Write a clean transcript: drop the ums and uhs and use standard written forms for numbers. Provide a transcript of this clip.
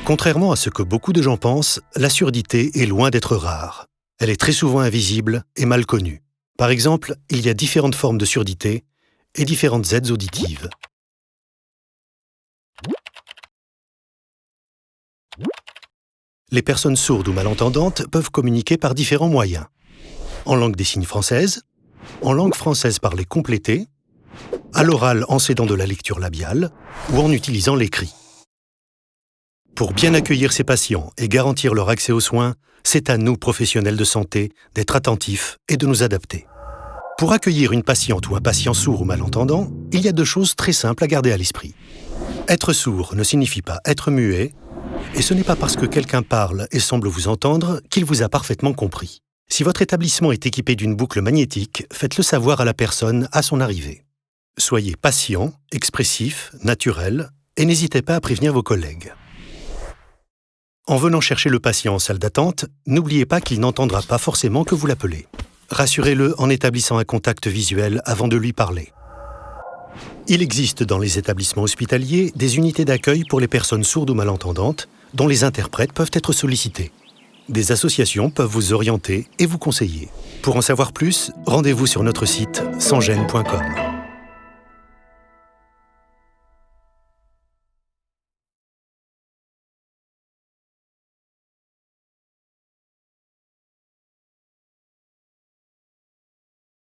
Contrairement à ce que beaucoup de gens pensent, la surdité est loin d'être rare. Elle est très souvent invisible et mal connue. Par exemple, il y a différentes formes de surdité et différentes aides auditives. Les personnes sourdes ou malentendantes peuvent communiquer par différents moyens. En langue des signes française, en langue française parlée complétée, à l'oral en s'aidant de la lecture labiale ou en utilisant l'écrit. Pour bien accueillir ces patients et garantir leur accès aux soins, c'est à nous, professionnels de santé, d'être attentifs et de nous adapter. Pour accueillir une patiente ou un patient sourd ou malentendant, il y a 2 choses très simples à garder à l'esprit. Être sourd ne signifie pas être muet, et ce n'est pas parce que quelqu'un parle et semble vous entendre qu'il vous a parfaitement compris. Si votre établissement est équipé d'une boucle magnétique, faites-le savoir à la personne à son arrivée. Soyez patient, expressif, naturel, et n'hésitez pas à prévenir vos collègues. En venant chercher le patient en salle d'attente, n'oubliez pas qu'il n'entendra pas forcément que vous l'appelez. Rassurez-le en établissant un contact visuel avant de lui parler. Il existe dans les établissements hospitaliers des unités d'accueil pour les personnes sourdes ou malentendantes, dont les interprètes peuvent être sollicités. Des associations peuvent vous orienter et vous conseiller. Pour en savoir plus, rendez-vous sur notre site sansgene.com.